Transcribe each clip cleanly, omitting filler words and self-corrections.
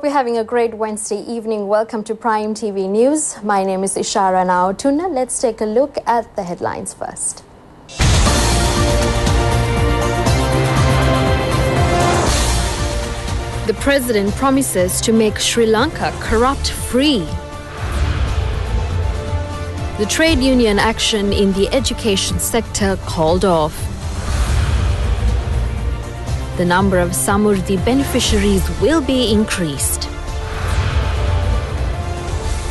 Hope you're having a great Wednesday evening. Welcome to Prime TV News. My name is Ishara Nautuna. Let's take a look at the headlines first. The president promises to make Sri Lanka corrupt-free. The trade union action in the education sector called off. The number of Samurdhi beneficiaries will be increased.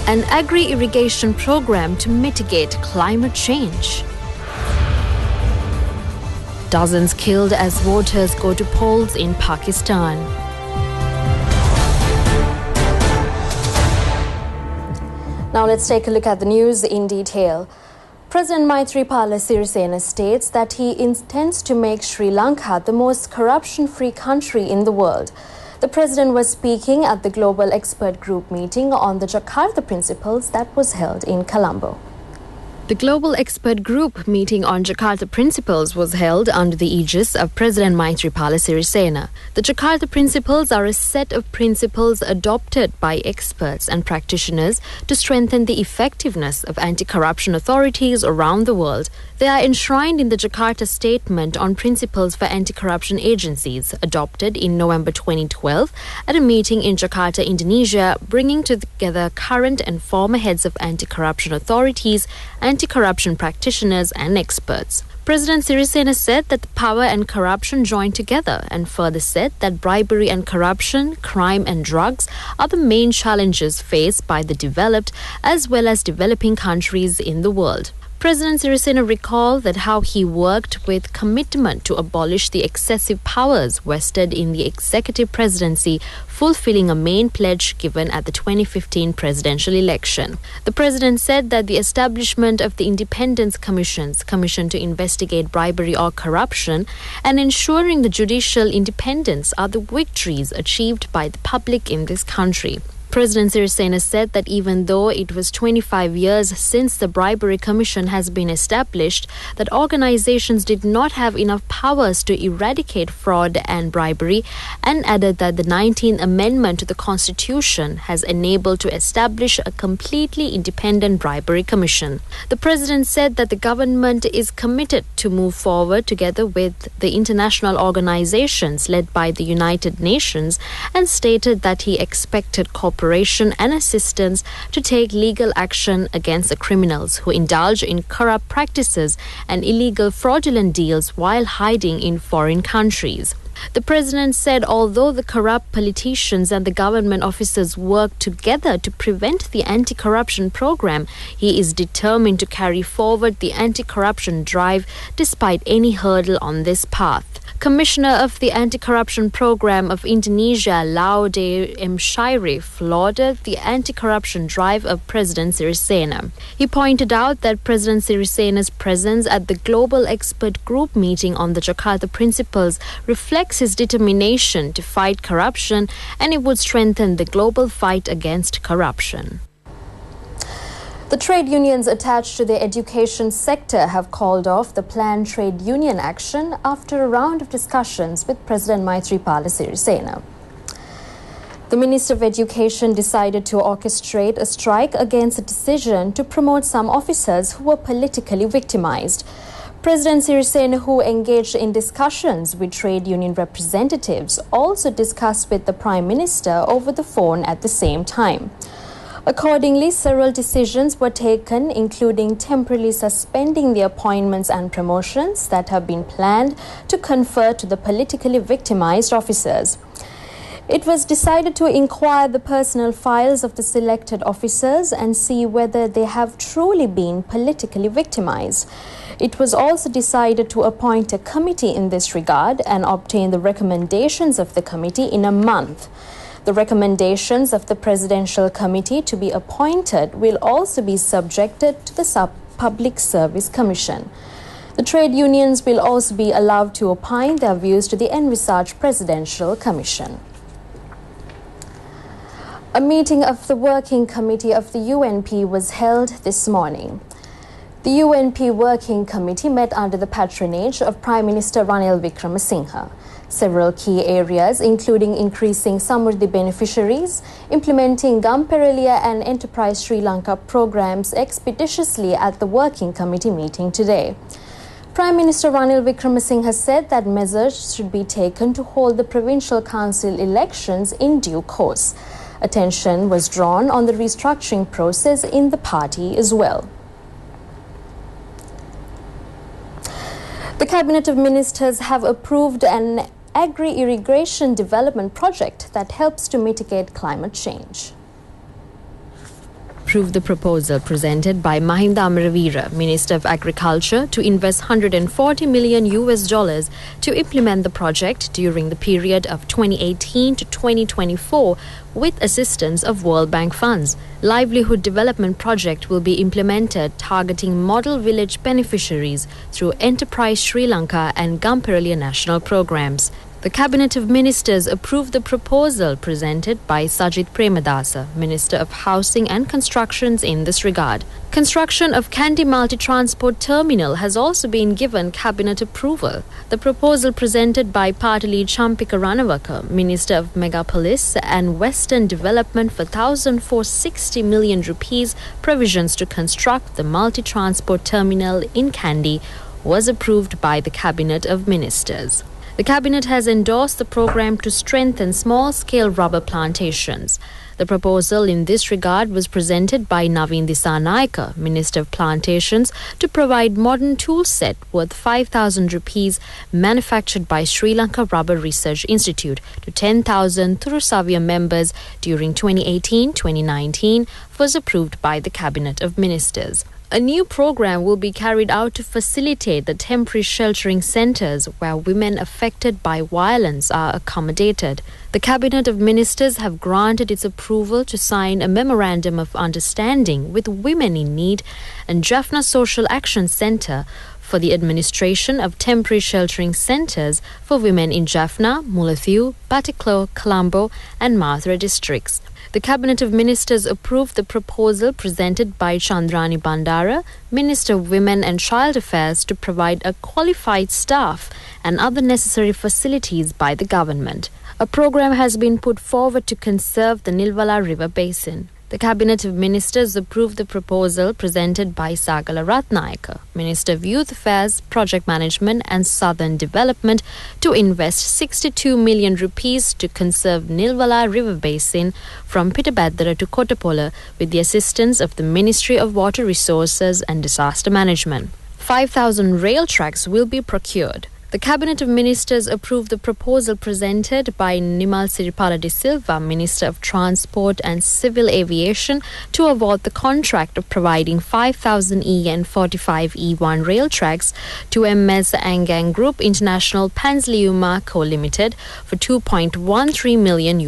An agri-irrigation program to mitigate climate change. Dozens killed as voters go to polls in Pakistan. Now let's take a look at the news in detail. President Maithripala Sirisena states that he intends to make Sri Lanka the most corruption-free country in the world. The president was speaking at the Global Expert Group meeting on the Jakarta Principles that was held in Colombo. The Global Expert Group meeting on Jakarta Principles was held under the aegis of President Maithripala Sirisena. The Jakarta Principles are a set of principles adopted by experts and practitioners to strengthen the effectiveness of anti-corruption authorities around the world. They are enshrined in the Jakarta Statement on Principles for Anti-Corruption Agencies, adopted in November 2012 at a meeting in Jakarta, Indonesia, bringing together current and former heads of anti-corruption authorities, anti-corruption practitioners and experts. President Sirisena said that the power and corruption join together and further said that bribery and corruption, crime and drugs are the main challenges faced by the developed as well as developing countries in the world. President Sirisena recalled that how he worked with commitment to abolish the excessive powers vested in the executive presidency, fulfilling a main pledge given at the 2015 presidential election. The president said that the establishment of the Independence Commissions, Commission to investigate bribery or corruption, and ensuring the judicial independence are the victories achieved by the public in this country. President Sirisena said that even though it was 25 years since the Bribery Commission has been established, that organizations did not have enough powers to eradicate fraud and bribery, and added that the 19th Amendment to the Constitution has enabled to establish a completely independent Bribery Commission. The president said that the government is committed to move forward together with the international organizations led by the United Nations, and stated that he expected cooperation and assistance to take legal action against the criminals who indulge in corrupt practices and illegal fraudulent deals while hiding in foreign countries. The president said although the corrupt politicians and the government officers work together to prevent the anti-corruption program, he is determined to carry forward the anti-corruption drive despite any hurdle on this path. Commissioner of the Anti-Corruption Program of Indonesia, Laude M. Shirif, lauded the anti-corruption drive of President Sirisena. He pointed out that President Sirisena's presence at the Global Expert Group meeting on the Jakarta Principles reflects his determination to fight corruption, and it would strengthen the global fight against corruption. The trade unions attached to the education sector have called off the planned trade union action after a round of discussions with President Maithripala Sirisena. The Minister of Education decided to orchestrate a strike against a decision to promote some officers who were politically victimized. President Sirisena, who engaged in discussions with trade union representatives, also discussed with the Prime Minister over the phone at the same time. Accordingly, several decisions were taken, including temporarily suspending the appointments and promotions that have been planned to confer to the politically victimized officers. It was decided to inquire the personal files of the selected officers and see whether they have truly been politically victimized. It was also decided to appoint a committee in this regard and obtain the recommendations of the committee in a month. The recommendations of the Presidential Committee to be appointed will also be subjected to the Public Service Commission. The trade unions will also be allowed to opine their views to the envisaged Presidential Commission. A meeting of the Working Committee of the UNP was held this morning. The UNP Working Committee met under the patronage of Prime Minister Ranil Wickremesinghe. Several key areas, including increasing Samurdhi beneficiaries, implementing Gamperelia and Enterprise Sri Lanka programs expeditiously at the Working Committee meeting today. Prime Minister Ranil Wickremesinghe said that measures should be taken to hold the provincial council elections in due course. Attention was drawn on the restructuring process in the party as well. The Cabinet of Ministers have approved an agri-irrigation development project that helps to mitigate climate change. Approved the proposal presented by Mahinda Amaravira, Minister of Agriculture, to invest $140 million to implement the project during the period of 2018 to 2024 with assistance of World Bank funds. Livelihood Development Project will be implemented targeting model village beneficiaries through Enterprise Sri Lanka and Gamperelia national programs. The Cabinet of Ministers approved the proposal presented by Sajid Premadasa, Minister of Housing and Constructions in this regard. Construction of Kandy Multi-Transport Terminal has also been given Cabinet approval. The proposal presented by Party Lead Champika Ranawaka, Minister of Megapolis and Western Development for 1,460 million rupees provisions to construct the multi-transport terminal in Kandy was approved by the Cabinet of Ministers. The Cabinet has endorsed the program to strengthen small-scale rubber plantations. The proposal in this regard was presented by Naveen Dissanayake, Minister of Plantations, to provide modern tool set worth 5,000 rupees manufactured by Sri Lanka Rubber Research Institute to 10,000 Thurusavia members during 2018-2019 was approved by the Cabinet of Ministers. A new program will be carried out to facilitate the temporary sheltering centres where women affected by violence are accommodated. The Cabinet of Ministers have granted its approval to sign a Memorandum of Understanding with Women in Need and Jaffna Social Action Centre for the administration of temporary sheltering centres for women in Jaffna, Mullaitivu, Batticaloa, Colombo and Mathura districts. The Cabinet of Ministers approved the proposal presented by Chandrani Bandara, Minister of Women and Child Affairs, to provide a qualified staff and other necessary facilities by the government. A program has been put forward to conserve the Nilwala River Basin. The Cabinet of Ministers approved the proposal presented by Sagala Ratnayake, Minister of Youth Affairs, Project Management and Southern Development, to invest 62 million rupees to conserve Nilwala River Basin from Pittabadara to Kottapola with the assistance of the Ministry of Water Resources and Disaster Management. 5,000 rail tracks will be procured. The Cabinet of Ministers approved the proposal presented by Nimal Siripala de Silva, Minister of Transport and Civil Aviation, to award the contract of providing 5,000 E and 45 E1 rail tracks to MS Angang Group International Pansliuma Co. Limited for $2.13 million.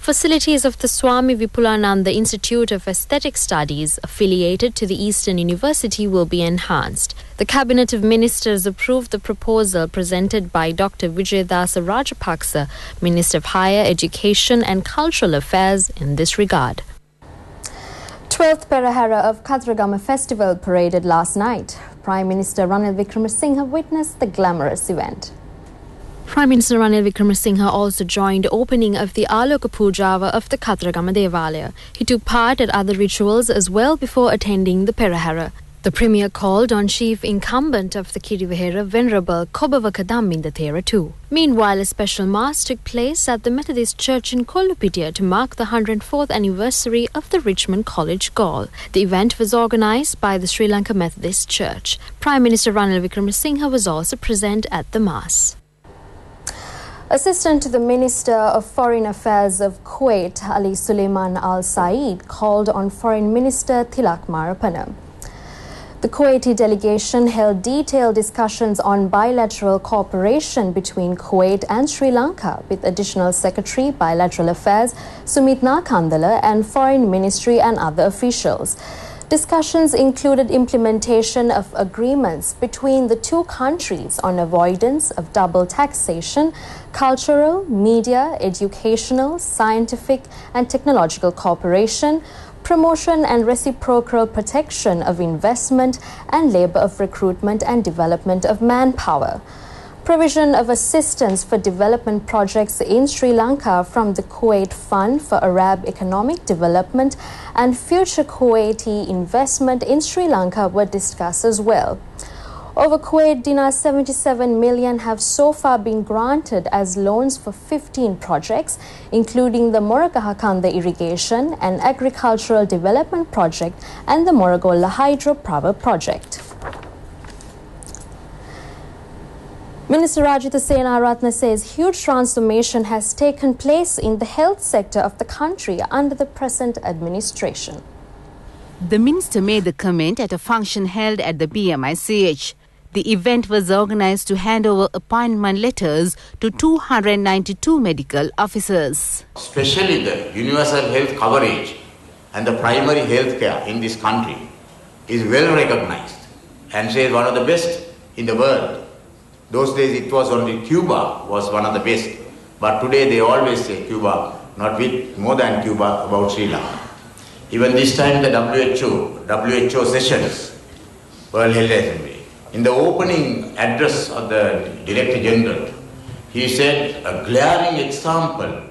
Facilities of the Swami Vipulananda Institute of Aesthetic Studies, affiliated to the Eastern University, will be enhanced. The Cabinet of Ministers approved the proposal presented by Dr. Vijayadasa Rajapaksa, Minister of Higher Education and Cultural Affairs, in this regard. 12th Perahera of Kathragama Festival paraded last night. Prime Minister Ranil Wickremesinghe witnessed the glamorous event. Prime Minister Ranil Wickremesinghe also joined the opening of the Aloka Pujava of the Kathragama Devalaya. He took part at other rituals as well before attending the Perahera. The Premier called on Chief Incumbent of the Kirivihera, Venerable Kobavaka Damminda Thera too. Meanwhile, a special mass took place at the Methodist Church in Kollupitia to mark the 104th anniversary of the Richmond College Gaol. The event was organised by the Sri Lanka Methodist Church. Prime Minister Ranil Wickremesinghe was also present at the mass. Assistant to the Minister of Foreign Affairs of Kuwait, Ali Suleiman Al Saeed, called on Foreign Minister Tilak Marapana. The Kuwaiti delegation held detailed discussions on bilateral cooperation between Kuwait and Sri Lanka with Additional Secretary Bilateral Affairs Sumit Nakandala and Foreign Ministry and other officials. Discussions included implementation of agreements between the two countries on avoidance of double taxation, cultural, media, educational, scientific and technological cooperation, promotion and reciprocal protection of investment and labor of recruitment and development of manpower. Provision of assistance for development projects in Sri Lanka from the Kuwait Fund for Arab Economic Development and future Kuwaiti investment in Sri Lanka were discussed as well. Over Kuwait dinar 77 million have so far been granted as loans for 15 projects, including the Moragahakanda Irrigation and Agricultural Development Project and the Moragolla Hydropower Project. Minister Rajitha Senaratne says huge transformation has taken place in the health sector of the country under the present administration. The minister made the comment at a function held at the BMICH. The event was organized to hand over appointment letters to 292 medical officers. Especially the universal health coverage and the primary health care in this country is well recognized and says one of the best in the world. Those days it was only Cuba was one of the best, but today they always say Cuba, not with more than Cuba, about Sri Lanka. Even this time the WHO sessions were held assembly. In the opening address of the Director General, he said a glaring example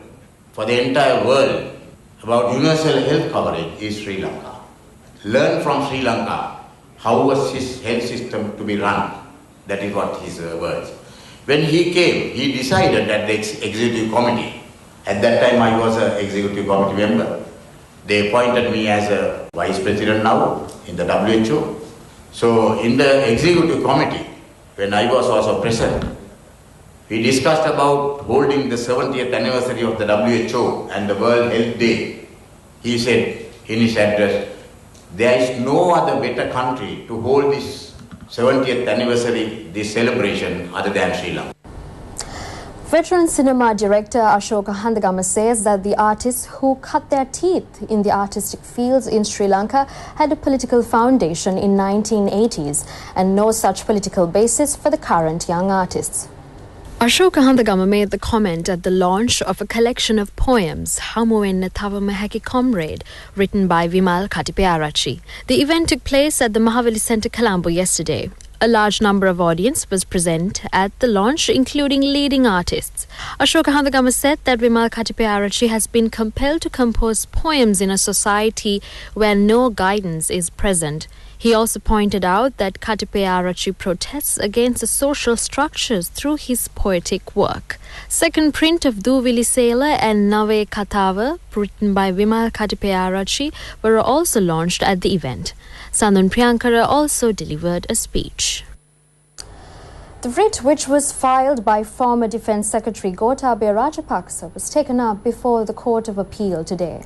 for the entire world about universal health coverage is Sri Lanka. Learn from Sri Lanka how was his health system to be run. That is what his words. When he came, he decided that the executive committee, at that time I was an executive committee member, they appointed me as a vice president now in the WHO. So in the executive committee, when I was also present, we discussed about holding the 70th anniversary of the WHO and the World Health Day. He said in his address, there is no other better country to hold this 70th anniversary, this celebration, other than Sri Lanka. Veteran cinema director Ashoka Handagama says that the artists who cut their teeth in the artistic fields in Sri Lanka had a political foundation in 1980s and no such political basis for the current young artists. Ashoka Handagama made the comment at the launch of a collection of poems, Hamuwenna Tawama Haki Comrade, written by Vimal Katipearachi. The event took place at the Mahaveli Centre, Colombo yesterday. A large number of audience was present at the launch, including leading artists. Ashoka Handagama said that Vimal Katipearachi has been compelled to compose poems in a society where no guidance is present. He also pointed out that Katipearachi protests against the social structures through his poetic work. Second print of Duvili Sailor and Nave Katava, written by Vimal Katipearachi, were also launched at the event. Sandun Priyankara also delivered a speech. The writ, which was filed by former Defence Secretary Gotabaya Rajapaksa, was taken up before the Court of Appeal today.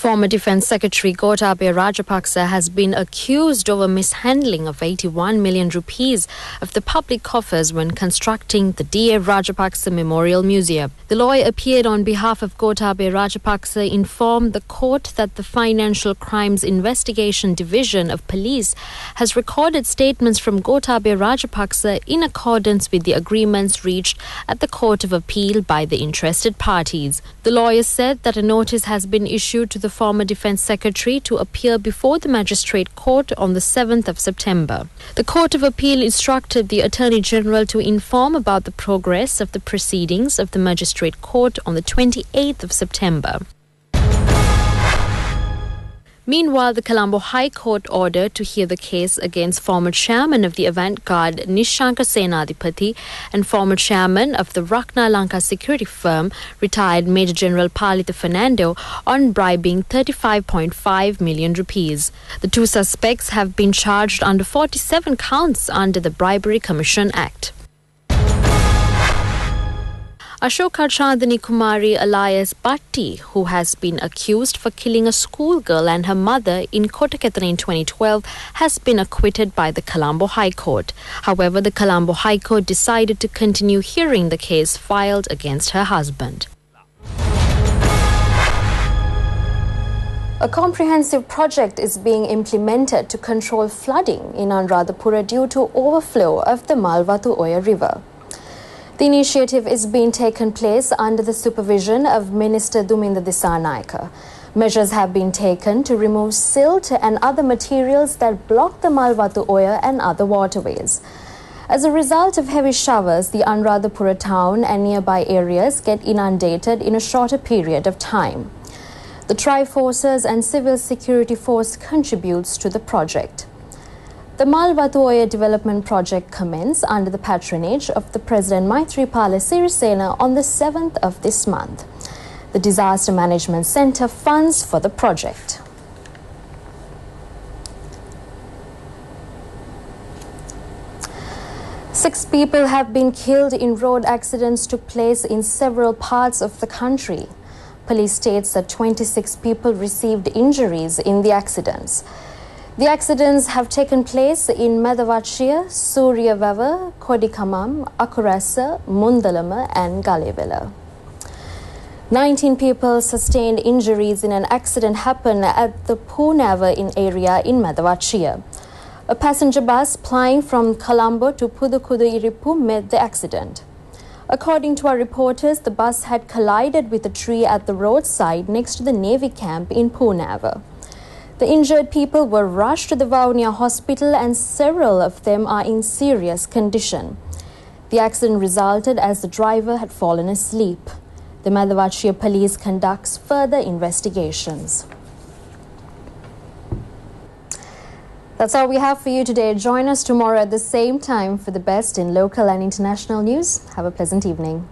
Former Defence Secretary Gotabaya Rajapaksa has been accused of a mishandling of 81 million rupees of the public coffers when constructing the D.A. Rajapaksa Memorial Museum. The lawyer appeared on behalf of Gotabaya Rajapaksa informed the court that the Financial Crimes Investigation Division of Police has recorded statements from Gotabaya Rajapaksa in accordance with the agreements reached at the Court of Appeal by the interested parties. The lawyer said that a notice has been issued to the former Defence Secretary to appear before the Magistrate Court on the 7th of September. The Court of Appeal instructed the Attorney General to inform about the progress of the proceedings of the Magistrate Court on the 28th of September. Meanwhile, the Colombo High Court ordered to hear the case against former chairman of the avant-garde Nishanka Senadipati and former chairman of the Rakna Lanka security firm, retired Major General Palita Fernando, on bribing 35.5 million rupees. The two suspects have been charged under 47 counts under the Bribery Commission Act. Ashoka Chandani Kumari alias Bhatti, who has been accused for killing a schoolgirl and her mother in Kotakethana in 2012, has been acquitted by the Colombo High Court. However, the Colombo High Court decided to continue hearing the case filed against her husband. A comprehensive project is being implemented to control flooding in Anuradhapura due to overflow of the Malwatu Oya River. The initiative is being taken place under the supervision of Minister Duminda Dissanayake. Measures have been taken to remove silt and other materials that block the Malwatu Oya and other waterways. As a result of heavy showers, the Anuradhapura town and nearby areas get inundated in a shorter period of time. The Tri-Forces and Civil Security Force contributes to the project. The Malwatu Oya development project commenced under the patronage of the President Maithripala Sirisena on the 7th of this month. The Disaster Management Centre funds for the project. Six people have been killed in road accidents took place in several parts of the country. Police states that 26 people received injuries in the accidents. The accidents have taken place in Medavachiya, Suryavava, Kodikamam, Akurasa, Mundalama and Galevela. 19 people sustained injuries in an accident happened at the Poonava area in Medavachiya. A passenger bus plying from Colombo to Pudukudu-Iripu met the accident. According to our reporters, the bus had collided with a tree at the roadside next to the Navy camp in Poonava. The injured people were rushed to the Vaunia hospital and several of them are in serious condition. The accident resulted as the driver had fallen asleep. The Medavachiya police conducts further investigations. That's all we have for you today. Join us tomorrow at the same time for the best in local and international news. Have a pleasant evening.